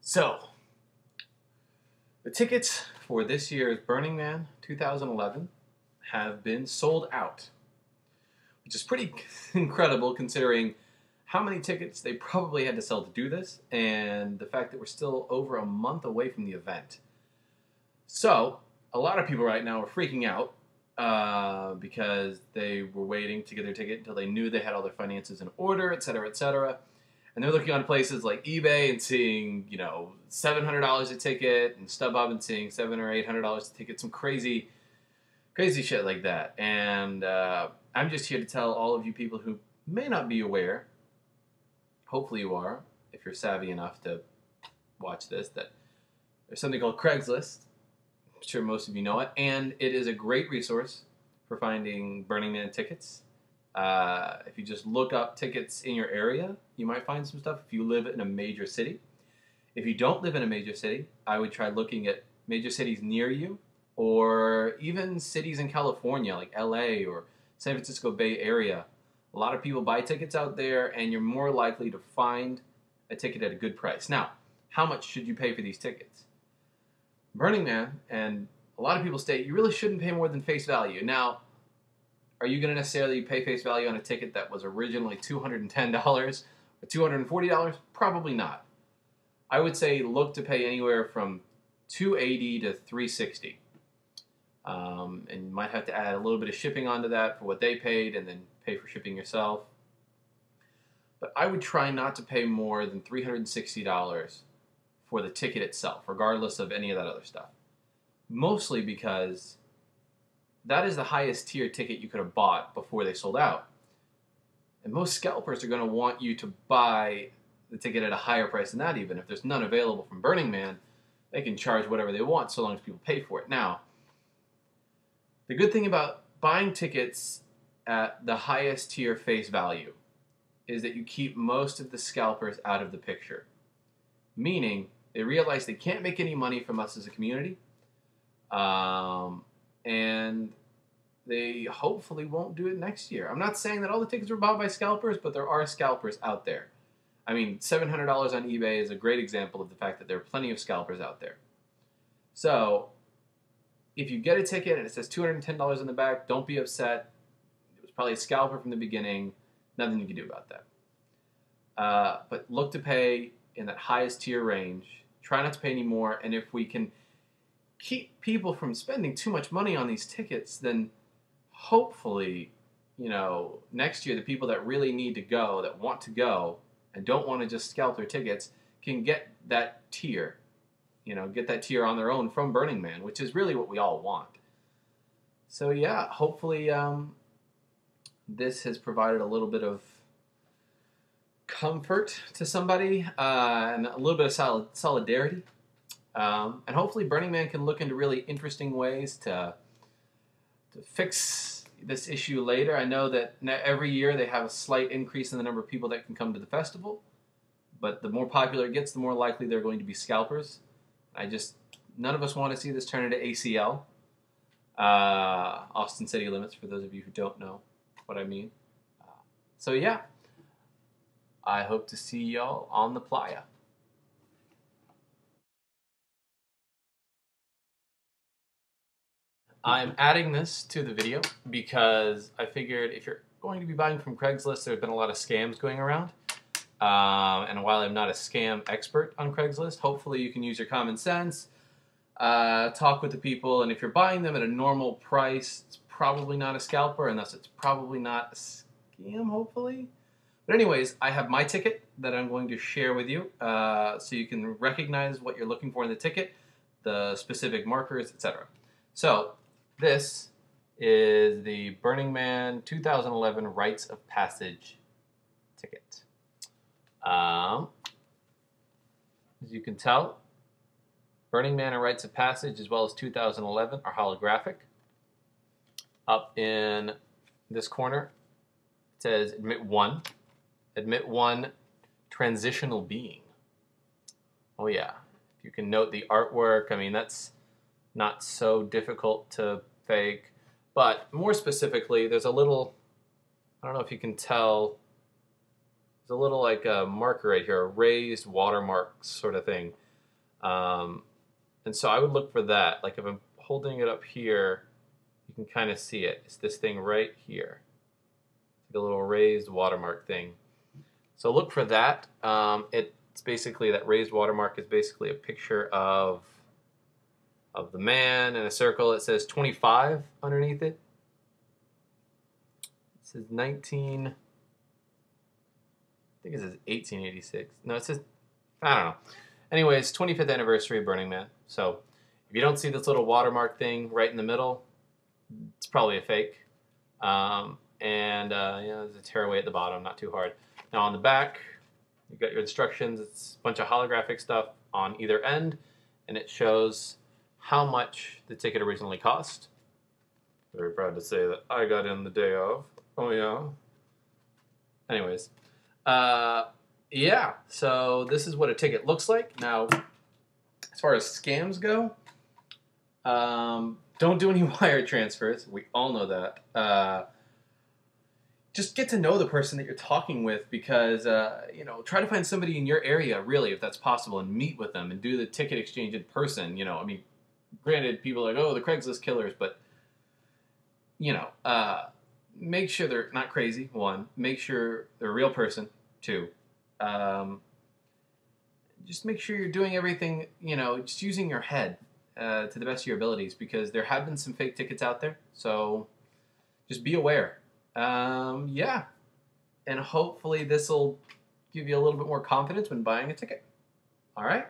So, the tickets for this year's Burning Man 2011 have been sold out, which is pretty incredible considering how many tickets they probably had to sell to do this and the fact that we're still over a month away from the event. So, a lot of people right now are freaking out because they were waiting to get their ticket until they knew they had all their finances in order, etc., etc. And they're looking on places like eBay and seeing, $700 a ticket, and StubHub and seeing $700 or $800 a ticket, some crazy shit like that. And I'm just here to tell all of you people who may not be aware, hopefully you are, if you're savvy enough to watch this, that there's something called Craigslist. I'm sure most of you know it, and it is a great resource for finding Burning Man tickets. If you just look up tickets in your area, you might find some stuff if you live in a major city. If you don't live in a major city, I would try looking at major cities near you, or even cities in California like LA or San Francisco Bay Area. A lot of people buy tickets out there, and you're more likely to find a ticket at a good price. Now, how much should you pay for these tickets? Burning Man, and a lot of people state you really shouldn't pay more than face value. Now, are you going to necessarily pay face value on a ticket that was originally $210 or $240? Probably not. I would say look to pay anywhere from $280 to $360. And you might have to add a little bit of shipping onto that for what they paid and then pay for shipping yourself. But I would try not to pay more than $360 for the ticket itself, regardless of any of that other stuff. Mostly because that is the highest tier ticket you could have bought before they sold out. And most scalpers are going to want you to buy the ticket at a higher price than that even. If there's none available from Burning Man, they can charge whatever they want so long as people pay for it. Now, the good thing about buying tickets at the highest tier face value is that you keep most of the scalpers out of the picture. Meaning, they realize they can't make any money from us as a community. And they hopefully won't do it next year. I'm not saying that all the tickets were bought by scalpers, but there are scalpers out there. I mean, $700 on eBay is a great example of the fact that there are plenty of scalpers out there. So, if you get a ticket and it says $210 in the back, don't be upset. It was probably a scalper from the beginning. Nothing you can do about that. But look to pay in that highest tier range. Try not to pay any more, and if we can keep people from spending too much money on these tickets, then hopefully, next year the people that really need to go, that want to go, and don't want to just scalp their tickets, can get that tier, get that tier on their own from Burning Man, which is really what we all want. So yeah, hopefully this has provided a little bit of comfort to somebody and a little bit of solidarity. And hopefully Burning Man can look into really interesting ways to fix this issue later. I know that every year they have a slight increase in the number of people that can come to the festival, but the more popular it gets, the more likely they're going to be scalpers. None of us want to see this turn into ACL, Austin City Limits, for those of you who don't know what I mean. So yeah, I hope to see y'all on the playa. I'm adding this to the video because I figured if you're going to be buying from Craigslist, there have been a lot of scams going around. And while I'm not a scam expert on Craigslist, hopefully you can use your common sense, talk with the people, and if you're buying them at a normal price, it's probably not a scalper, and thus it's probably not a scam, hopefully. But anyways, I have my ticket that I'm going to share with you so you can recognize what you're looking for in the ticket, the specific markers, etc. So, this is the Burning Man 2011 Rites of Passage ticket. As you can tell, Burning Man and Rites of Passage, as well as 2011, are holographic. Up in this corner, it says Admit 1. Admit 1, Transitional Being. Oh yeah, if you can note the artwork, I mean, that's not so difficult to fake. But more specifically, there's a little, I don't know if you can tell, there's a little like a marker right here, a raised watermark sort of thing. And so I would look for that. Like if I'm holding it up here, you can kind of see it. It's this thing right here. It's like a little raised watermark thing. So look for that. It's basically, that raised watermark is basically a picture of the man in a circle. It says 25 underneath it. It says 19, I think it says 1886. No, it says, I don't know. Anyways, 25th anniversary of Burning Man. So if you don't see this little watermark thing right in the middle, it's probably a fake. There's a tearaway at the bottom, not too hard. Now on the back, you've got your instructions. It's a bunch of holographic stuff on either end, and it shows how much the ticket originally cost. Very proud to say that I got in the day of. Oh yeah. Anyways, yeah, so this is what a ticket looks like. Now, as far as scams go, don't do any wire transfers. We all know that. Just get to know the person that you're talking with, because, try to find somebody in your area, really, if that's possible, and meet with them and do the ticket exchange in person. Granted, people are like, oh, the Craigslist killers, but, make sure they're not crazy, one. Make sure they're a real person, two. Just make sure you're doing everything, just using your head to the best of your abilities, because there have been some fake tickets out there. So just be aware. Yeah. And hopefully this will give you a little bit more confidence when buying a ticket. All right.